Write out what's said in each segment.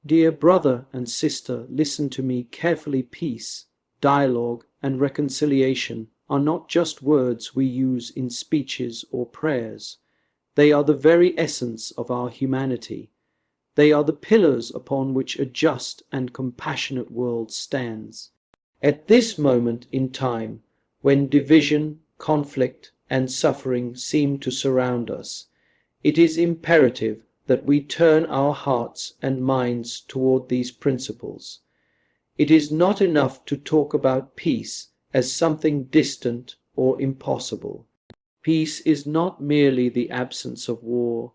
Dear brother and sister, listen to me carefully. Peace, dialogue, and reconciliation are not just words we use in speeches or prayers. They are the very essence of our humanity. They are the pillars upon which a just and compassionate world stands. At this moment in time, when division, conflict, and suffering seem to surround us, it is imperative that we turn our hearts and minds toward these principles. It is not enough to talk about peace as something distant or impossible. Peace is not merely the absence of war.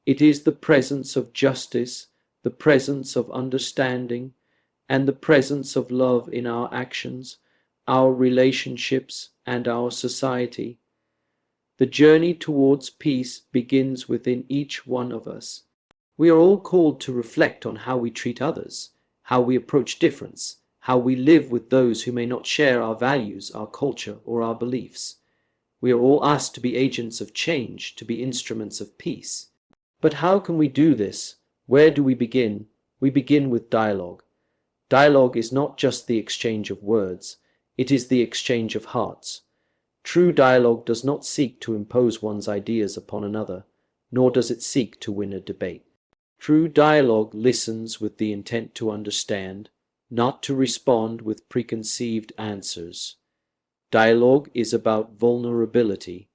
It is the presence of justice, the presence of understanding, and the presence of love in our actions, our relationships, and our society. The journey towards peace begins within each one of us. We are all called to reflect on how we treat others, how we approach difference, how we live with those who may not share our values, our culture, or our beliefs. We are all asked to be agents of change, to be instruments of peace. But how can we do this? Where do we begin? We begin with dialogue. Dialogue is not just the exchange of words, it is the exchange of hearts. True dialogue does not seek to impose one's ideas upon another, nor does it seek to win a debate. True dialogue listens with the intent to understand, not to respond with preconceived answers. Dialogue is about vulnerability.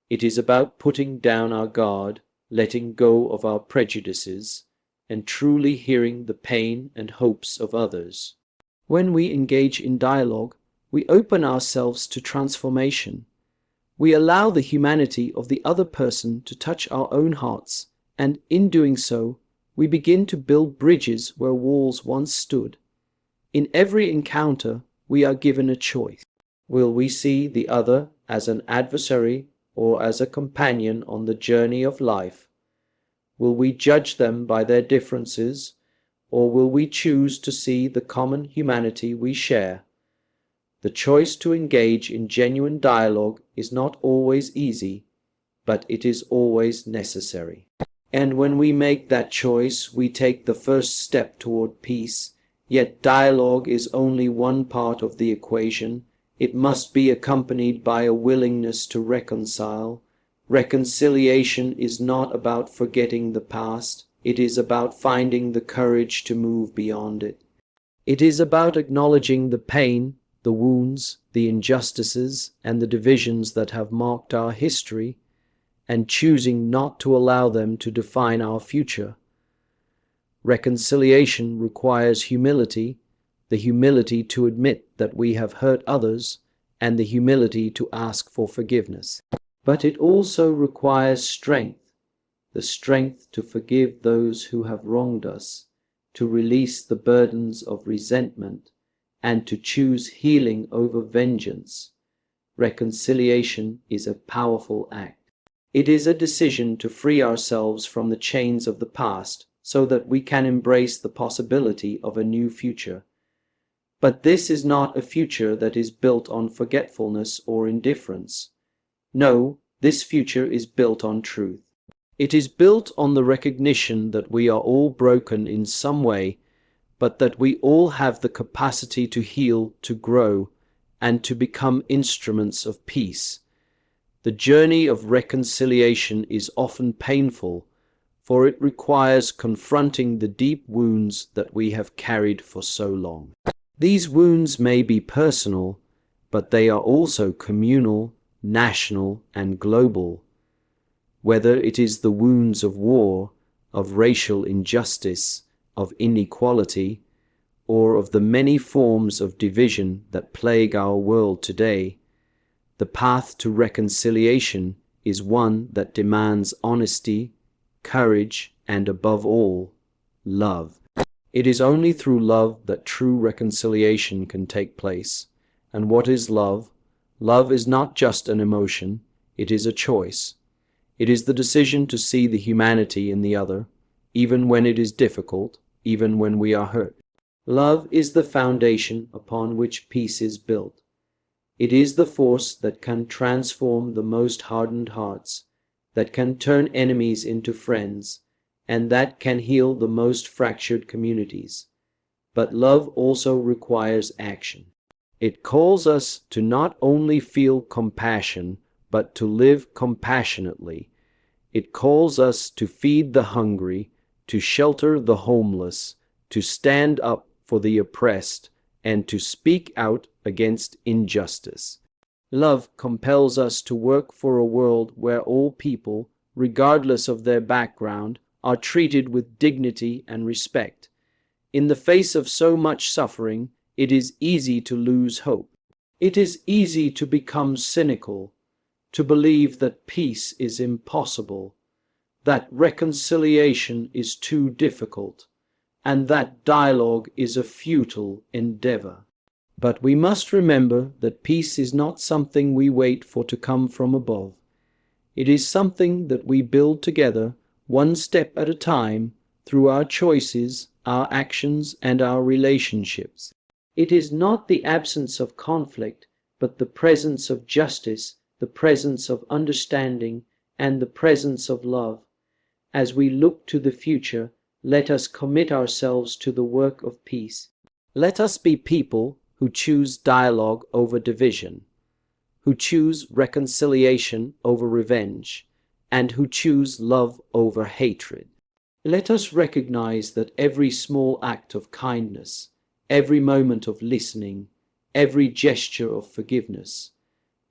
It is about putting down our guard, letting go of our prejudices, and truly hearing the pain and hopes of others. When we engage in dialogue, we open ourselves to transformation. We allow the humanity of the other person to touch our own hearts, and in doing so, we begin to build bridges where walls once stood. In every encounter, we are given a choice. Will we see the other as an adversary or as a companion on the journey of life? Will we judge them by their differences, or will we choose to see the common humanity we share? The choice to engage in genuine dialogue is not always easy, but it is always necessary. And when we make that choice, we take the first step toward peace. Yet dialogue is only one part of the equation. It must be accompanied by a willingness to reconcile. Reconciliation is not about forgetting the past. It is about finding the courage to move beyond it. It is about acknowledging the pain, the wounds, the injustices, and the divisions that have marked our history, and choosing not to allow them to define our future. Reconciliation requires humility, the humility to admit that we have hurt others, and the humility to ask for forgiveness. But it also requires strength, the strength to forgive those who have wronged us, to release the burdens of resentment, and to choose healing over vengeance. Reconciliation is a powerful act. It is a decision to free ourselves from the chains of the past so that we can embrace the possibility of a new future. But this is not a future that is built on forgetfulness or indifference. No, this future is built on truth. It is built on the recognition that we are all broken in some way, but that we all have the capacity to heal, to grow, and to become instruments of peace. The journey of reconciliation is often painful, for it requires confronting the deep wounds that we have carried for so long. These wounds may be personal, but they are also communal, national, and global. Whether it is the wounds of war, of racial injustice, of inequality, or of the many forms of division that plague our world today, the path to reconciliation is one that demands honesty, courage, and above all, love. It is only through love that true reconciliation can take place. And what is love? Love is not just an emotion, it is a choice. It is the decision to see the humanity in the other, even when it is difficult, even when we are hurt. Love is the foundation upon which peace is built. It is the force that can transform the most hardened hearts, that can turn enemies into friends, and that can heal the most fractured communities. But love also requires action. It calls us to not only feel compassion, but to live compassionately. It calls us to feed the hungry, to shelter the homeless, to stand up for the oppressed, and to speak out against injustice. Love compels us to work for a world where all people, regardless of their background, are treated with dignity and respect. In the face of so much suffering, it is easy to lose hope. It is easy to become cynical, to believe that peace is impossible, that reconciliation is too difficult, and that dialogue is a futile endeavor. But we must remember that peace is not something we wait for to come from above. It is something that we build together, one step at a time, through our choices, our actions, and our relationships. It is not the absence of conflict, but the presence of justice, the presence of understanding, and the presence of love. As we look to the future, let us commit ourselves to the work of peace. Let us be people who choose dialogue over division, who choose reconciliation over revenge, and who choose love over hatred. Let us recognize that every small act of kindness, every moment of listening, every gesture of forgiveness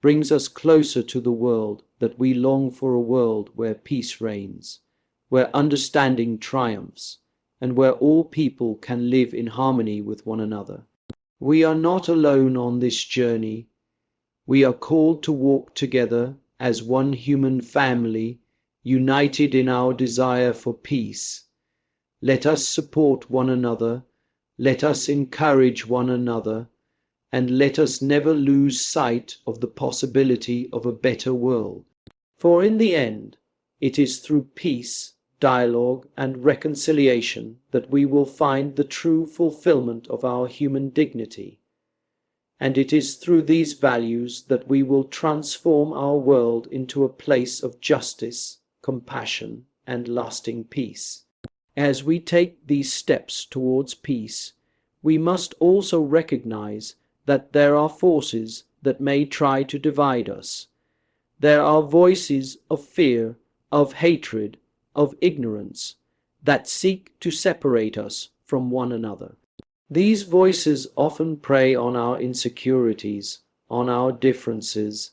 brings us closer to the world that we long for, a world where peace reigns, where understanding triumphs, and where all people can live in harmony with one another. We are not alone on this journey. We are called to walk together as one human family, united in our desire for peace. Let us support one another, let us encourage one another, and let us never lose sight of the possibility of a better world. For in the end, it is through peace, dialogue, and reconciliation that we will find the true fulfillment of our human dignity. And it is through these values that we will transform our world into a place of justice, compassion, and lasting peace. As we take these steps towards peace, we must also recognize that there are forces that may try to divide us. There are voices of fear, of hatred, of ignorance that seek to separate us from one another. These voices often prey on our insecurities, on our differences,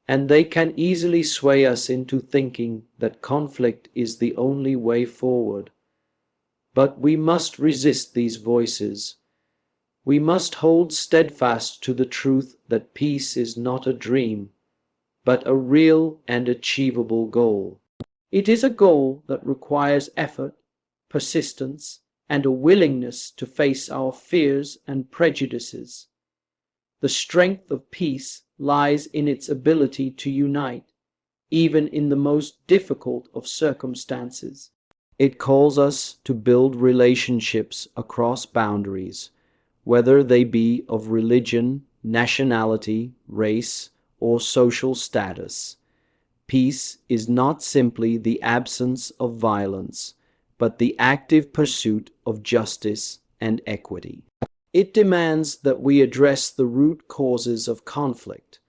and they can easily sway us into thinking that conflict is the only way forward. But we must resist these voices. We must hold steadfast to the truth that peace is not a dream, but a real and achievable goal. It is a goal that requires effort, persistence, and a willingness to face our fears and prejudices. The strength of peace lies in its ability to unite, even in the most difficult of circumstances. It calls us to build relationships across boundaries, whether they be of religion, nationality, race, or social status. Peace is not simply the absence of violence, but the active pursuit of justice and equity. It demands that we address the root causes of conflict,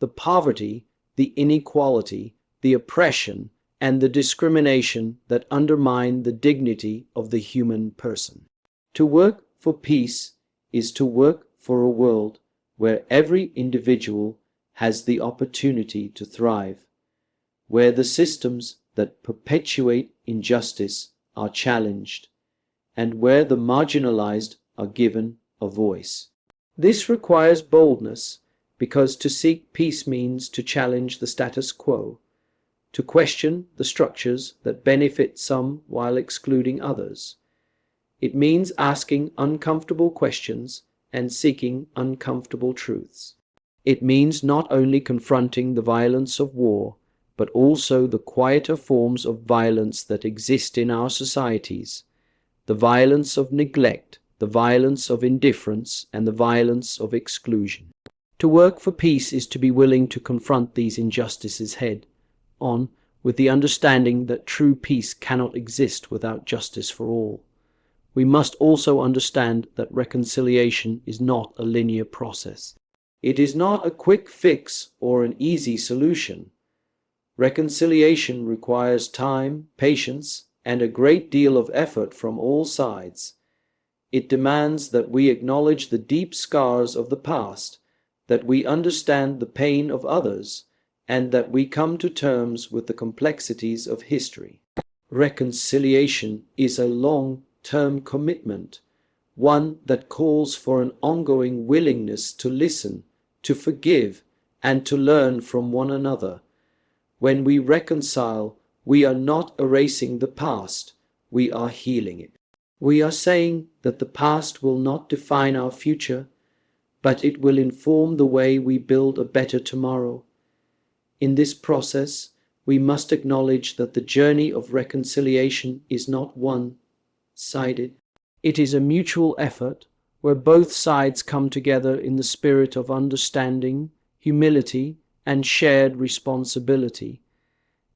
the poverty, the inequality, the oppression, and the discrimination that undermine the dignity of the human person. To work for peace is to work for a world where every individual has the opportunity to thrive, where the systems that perpetuate injustice are challenged, and where the marginalized are given a voice. This requires boldness, because to seek peace means to challenge the status quo, to question the structures that benefit some while excluding others. It means asking uncomfortable questions and seeking uncomfortable truths. It means not only confronting the violence of war, but also the quieter forms of violence that exist in our societies, the violence of neglect, the violence of indifference, and the violence of exclusion. To work for peace is to be willing to confront these injustices head on, with the understanding that true peace cannot exist without justice for all. We must also understand that reconciliation is not a linear process. It is not a quick fix or an easy solution. Reconciliation requires time, patience, and a great deal of effort from all sides. It demands that we acknowledge the deep scars of the past, that we understand the pain of others, and that we come to terms with the complexities of history. Reconciliation is a long-term commitment, one that calls for an ongoing willingness to listen, to forgive, and to learn from one another. When we reconcile, we are not erasing the past, we are healing it. We are saying that the past will not define our future, but it will inform the way we build a better tomorrow. In this process, we must acknowledge that the journey of reconciliation is not one-sided. It is a mutual effort where both sides come together in the spirit of understanding, humility, and shared responsibility.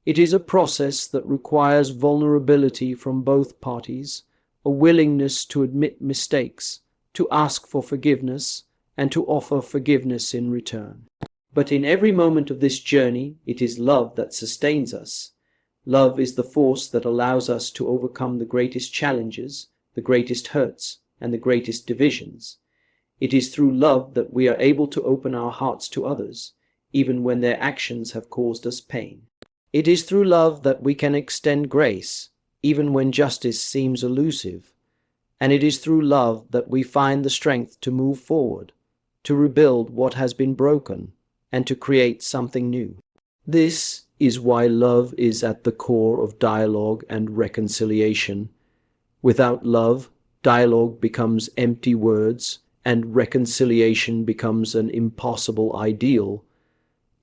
It is a process that requires vulnerability from both parties, a willingness to admit mistakes, to ask for forgiveness, and to offer forgiveness in return. But in every moment of this journey, it is love that sustains us. Love is the force that allows us to overcome the greatest challenges, the greatest hurts, and the greatest divisions. It is through love that we are able to open our hearts to others, even when their actions have caused us pain. It is through love that we can extend grace, even when justice seems elusive. And it is through love that we find the strength to move forward, to rebuild what has been broken, and to create something new. This is why love is at the core of dialogue and reconciliation. Without love, dialogue becomes empty words, and reconciliation becomes an impossible ideal.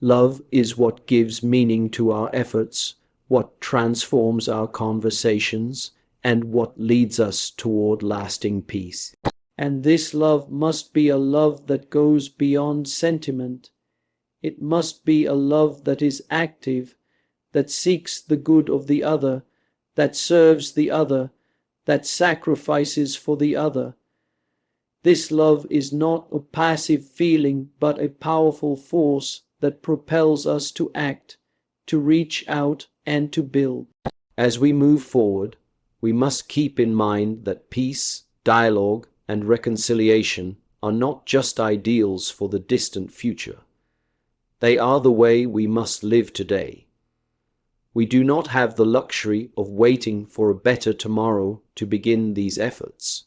Love is what gives meaning to our efforts, what transforms our conversations, and what leads us toward lasting peace. And this love must be a love that goes beyond sentiment. It must be a love that is active, that seeks the good of the other, that serves the other, that sacrifices for the other. This love is not a passive feeling, but a powerful force that propels us to act, to reach out, and to build. As we move forward, we must keep in mind that peace, dialogue, and reconciliation are not just ideals for the distant future. They are the way we must live today. We do not have the luxury of waiting for a better tomorrow to begin these efforts.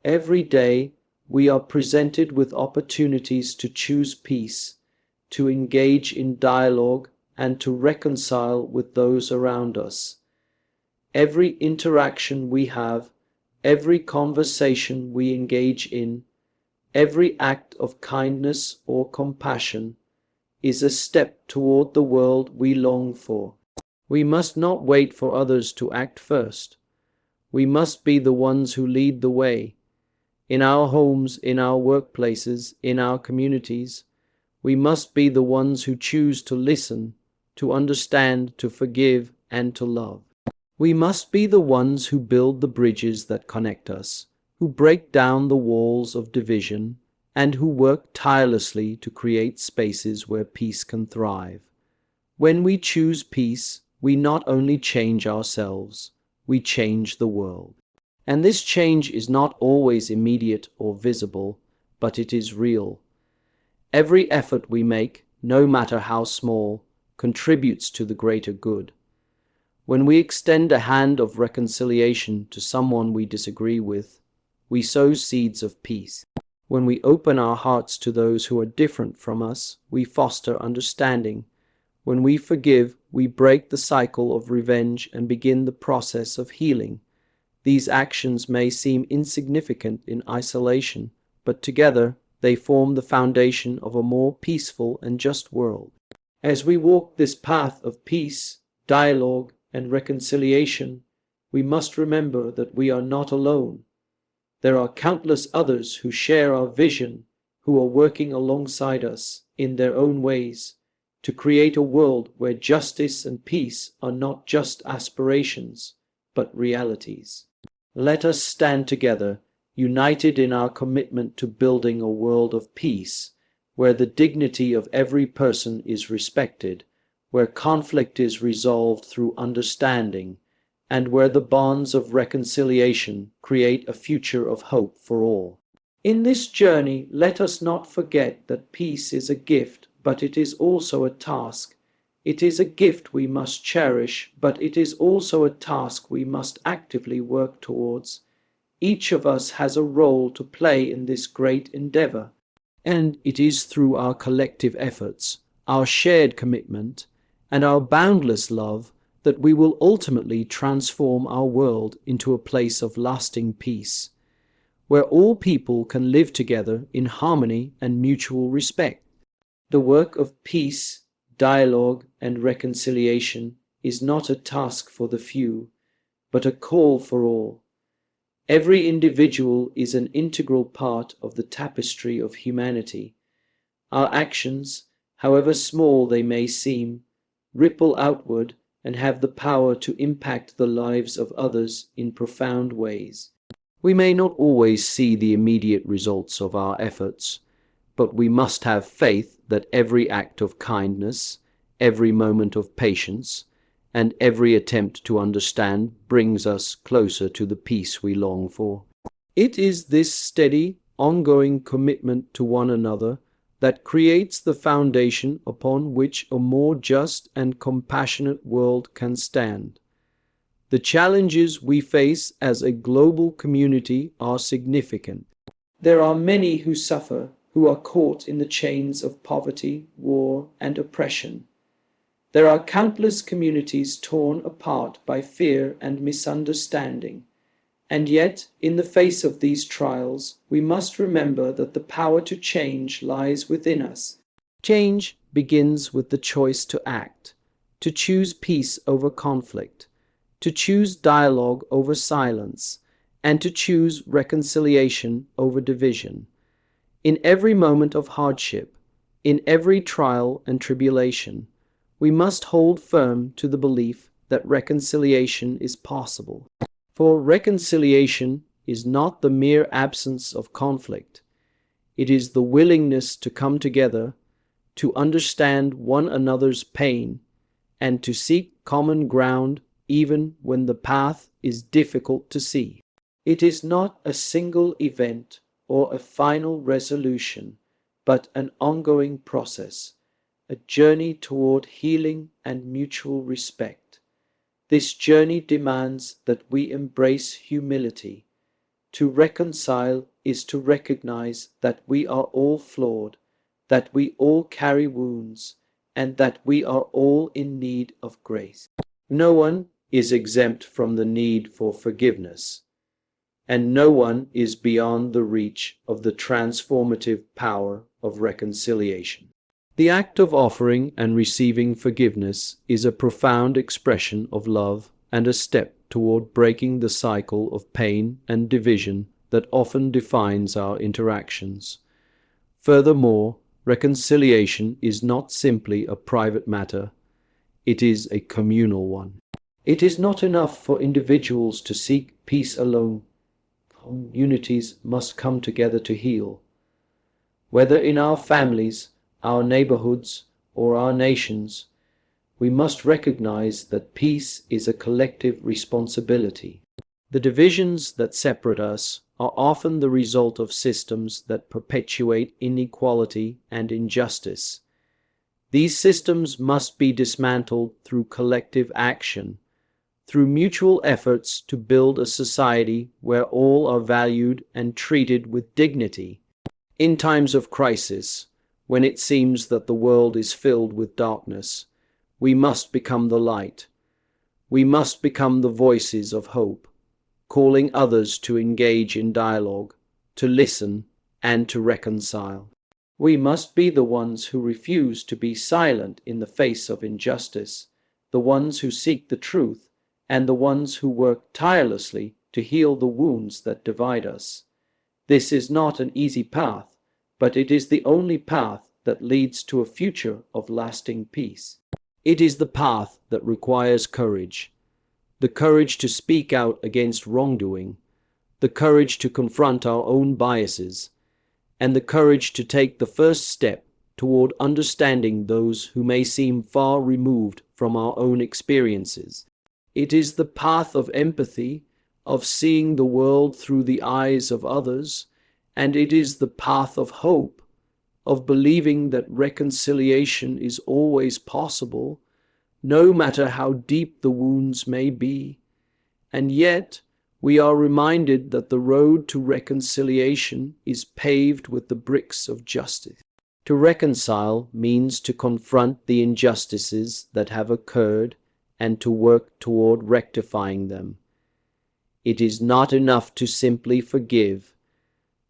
Every day, we are presented with opportunities to choose peace, to engage in dialogue, and to reconcile with those around us. Every interaction we have, every conversation we engage in, every act of kindness or compassion is a step toward the world we long for. We must not wait for others to act first. We must be the ones who lead the way. In our homes, in our workplaces, in our communities, we must be the ones who choose to listen, to understand, to forgive, and to love. We must be the ones who build the bridges that connect us, who break down the walls of division, and who work tirelessly to create spaces where peace can thrive. When we choose peace, we not only change ourselves, we change the world. And this change is not always immediate or visible, but it is real. Every effort we make, no matter how small, contributes to the greater good. When we extend a hand of reconciliation to someone we disagree with, we sow seeds of peace. When we open our hearts to those who are different from us, we foster understanding. When we forgive, we break the cycle of revenge and begin the process of healing. These actions may seem insignificant in isolation, but together they form the foundation of a more peaceful and just world. As we walk this path of peace, dialogue, and reconciliation, we must remember that we are not alone. There are countless others who share our vision, who are working alongside us in their own ways, to create a world where justice and peace are not just aspirations, but realities. Let us stand together, united in our commitment to building a world of peace, where the dignity of every person is respected, where conflict is resolved through understanding, and where the bonds of reconciliation create a future of hope for all. In this journey, let us not forget that peace is a gift, but it is also a task. It is a gift we must cherish, but it is also a task we must actively work towards. Each of us has a role to play in this great endeavor, and it is through our collective efforts, our shared commitment, and our boundless love that we will ultimately transform our world into a place of lasting peace, where all people can live together in harmony and mutual respect. The work of peace, dialogue, and reconciliation is not a task for the few, but a call for all. Every individual is an integral part of the tapestry of humanity. Our actions, however small they may seem, ripple outward and have the power to impact the lives of others in profound ways. We may not always see the immediate results of our efforts, but we must have faith that every act of kindness, every moment of patience, and every attempt to understand brings us closer to the peace we long for. It is this steady, ongoing commitment to one another that creates the foundation upon which a more just and compassionate world can stand. The challenges we face as a global community are significant. There are many who suffer, who are caught in the chains of poverty, war, and oppression. There are countless communities torn apart by fear and misunderstanding. And yet, in the face of these trials, we must remember that the power to change lies within us. Change begins with the choice to act, to choose peace over conflict, to choose dialogue over silence, and to choose reconciliation over division. In every moment of hardship, in every trial and tribulation, we must hold firm to the belief that reconciliation is possible. For reconciliation is not the mere absence of conflict. It is the willingness to come together, to understand one another's pain, and to seek common ground even when the path is difficult to see. It is not a single event or a final resolution, but an ongoing process, a journey toward healing and mutual respect. This journey demands that we embrace humility. To reconcile is to recognize that we are all flawed, that we all carry wounds, and that we are all in need of grace. No one is exempt from the need for forgiveness, and no one is beyond the reach of the transformative power of reconciliation. The act of offering and receiving forgiveness is a profound expression of love and a step toward breaking the cycle of pain and division that often defines our interactions. Furthermore, reconciliation is not simply a private matter, it is a communal one. It is not enough for individuals to seek peace alone. Communities must come together to heal. Whether in our families, our neighborhoods, or our nations, we must recognize that peace is a collective responsibility. The divisions that separate us are often the result of systems that perpetuate inequality and injustice. These systems must be dismantled through collective action, through mutual efforts to build a society where all are valued and treated with dignity. In times of crisis, when it seems that the world is filled with darkness, we must become the light. We must become the voices of hope, calling others to engage in dialogue, to listen, and to reconcile. We must be the ones who refuse to be silent in the face of injustice, the ones who seek the truth, and the ones who work tirelessly to heal the wounds that divide us. This is not an easy path, but it is the only path that leads to a future of lasting peace. It is the path that requires courage, the courage to speak out against wrongdoing, the courage to confront our own biases, and the courage to take the first step toward understanding those who may seem far removed from our own experiences. It is the path of empathy, of seeing the world through the eyes of others, and it is the path of hope, of believing that reconciliation is always possible, no matter how deep the wounds may be. And yet, we are reminded that the road to reconciliation is paved with the bricks of justice. To reconcile means to confront the injustices that have occurred and to work toward rectifying them. It is not enough to simply forgive.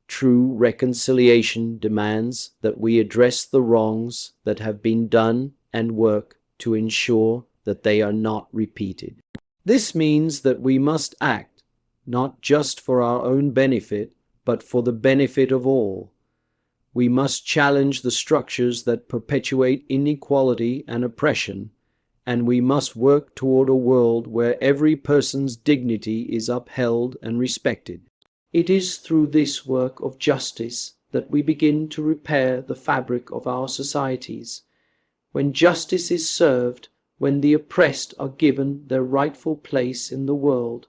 True reconciliation demands that we address the wrongs that have been done and work to ensure that they are not repeated. This means that we must act, not just for our own benefit, but for the benefit of all. We must challenge the structures that perpetuate inequality and oppression, and we must work toward a world where every person's dignity is upheld and respected. It is through this work of justice that we begin to repair the fabric of our societies. When justice is served, when the oppressed are given their rightful place in the world,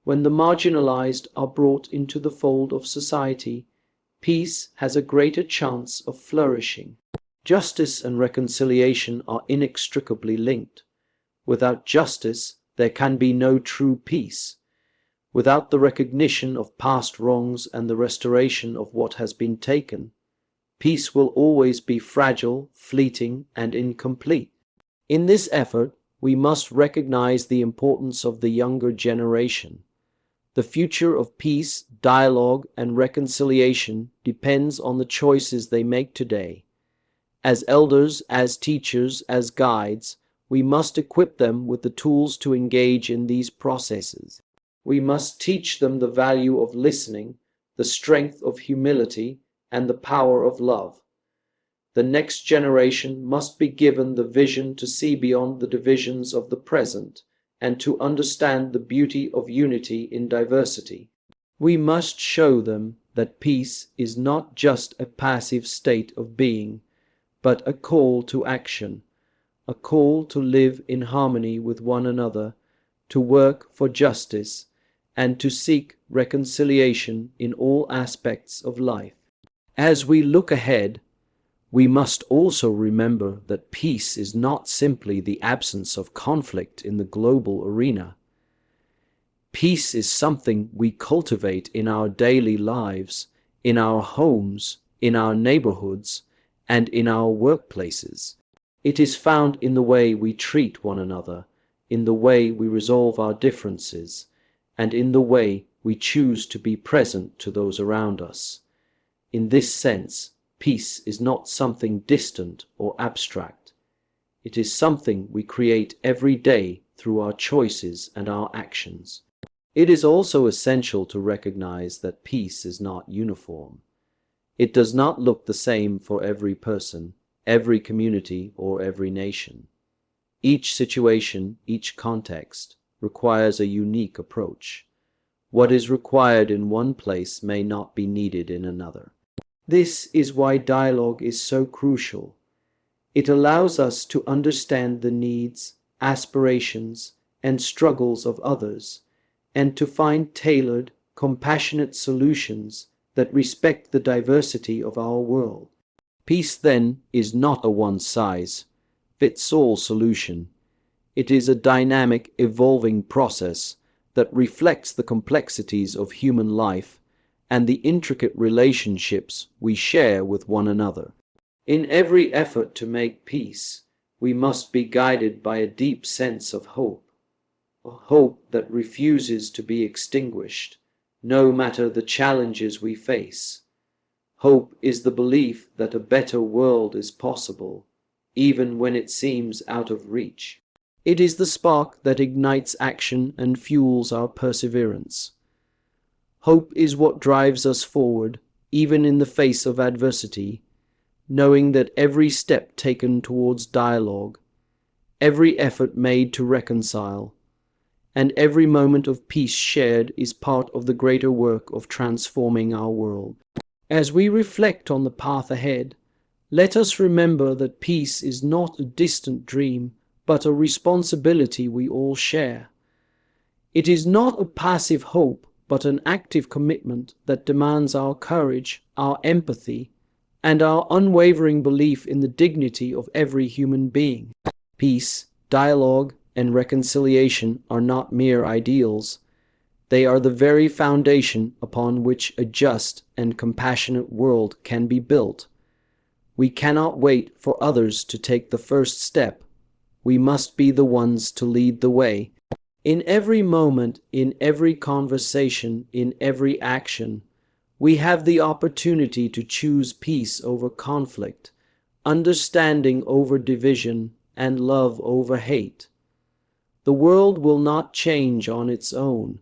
when the marginalized are brought into the fold of society, peace has a greater chance of flourishing. Justice and reconciliation are inextricably linked. Without justice, there can be no true peace. Without the recognition of past wrongs and the restoration of what has been taken, peace will always be fragile, fleeting, and incomplete. In this effort, we must recognize the importance of the younger generation. The future of peace, dialogue, and reconciliation depends on the choices they make today. As elders, as teachers, as guides, we must equip them with the tools to engage in these processes. We must teach them the value of listening, the strength of humility, and the power of love. The next generation must be given the vision to see beyond the divisions of the present and to understand the beauty of unity in diversity. We must show them that peace is not just a passive state of being, but a call to action, a call to live in harmony with one another, to work for justice, and to seek reconciliation in all aspects of life. As we look ahead, we must also remember that peace is not simply the absence of conflict in the global arena. Peace is something we cultivate in our daily lives, in our homes, in our neighborhoods, and in our workplaces. It is found in the way we treat one another, in the way we resolve our differences, and in the way we choose to be present to those around us. In this sense, peace is not something distant or abstract. It is something we create every day through our choices and our actions. It is also essential to recognize that peace is not uniform. It does not look the same for every person, every community, or every nation. Each situation, each context, requires a unique approach. What is required in one place may not be needed in another. This is why dialogue is so crucial. It allows us to understand the needs, aspirations, and struggles of others, and to find tailored, compassionate solutions that respect the diversity of our world. Peace, then, is not a one-size-fits-all solution. It is a dynamic, evolving process that reflects the complexities of human life and the intricate relationships we share with one another. In every effort to make peace, we must be guided by a deep sense of hope, a hope that refuses to be extinguished, no matter the challenges we face. Hope is the belief that a better world is possible, even when it seems out of reach. It is the spark that ignites action and fuels our perseverance. Hope is what drives us forward, even in the face of adversity, knowing that every step taken towards dialogue, every effort made to reconcile, and every moment of peace shared is part of the greater work of transforming our world. As we reflect on the path ahead, let us remember that peace is not a distant dream, but a responsibility we all share. It is not a passive hope, but an active commitment that demands our courage, our empathy, and our unwavering belief in the dignity of every human being. Peace, dialogue, and reconciliation are not mere ideals. They are the very foundation upon which a just and compassionate world can be built. We cannot wait for others to take the first step. We must be the ones to lead the way. In every moment, in every conversation, in every action, we have the opportunity to choose peace over conflict, understanding over division, and love over hate. The world will not change on its own.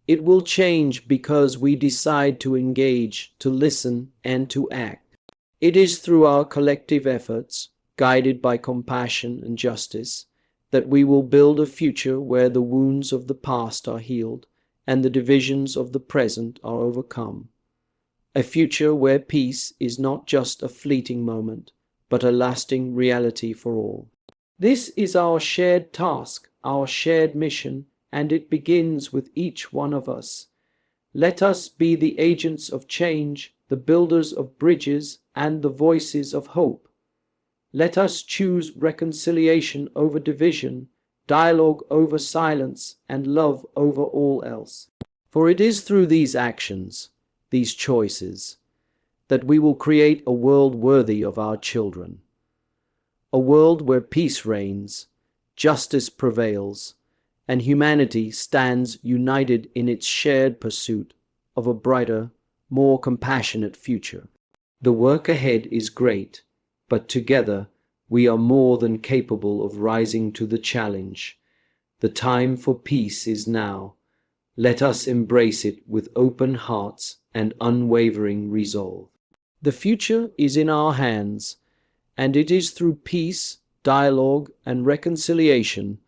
It will change because we decide to engage, to listen, and to act. It is through our collective efforts, guided by compassion and justice, that we will build a future where the wounds of the past are healed and the divisions of the present are overcome. A future where peace is not just a fleeting moment, but a lasting reality for all. This is our shared task, our shared mission, and it begins with each one of us. Let us be the agents of change, the builders of bridges, and the voices of hope. Let us choose reconciliation over division, dialogue over silence, and love over all else. For it is through these actions, these choices, that we will create a world worthy of our children. A world where peace reigns, justice prevails, and humanity stands united in its shared pursuit of a brighter, more compassionate future. The work ahead is great, but together we are more than capable of rising to the challenge. The time for peace is now. Let us embrace it with open hearts and unwavering resolve. The future is in our hands, and it is through peace, dialogue, and reconciliation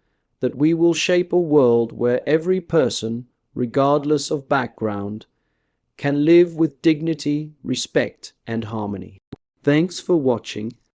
that we will shape a world where every person, regardless of background, can live with dignity, respect, and harmony. Thanks for watching.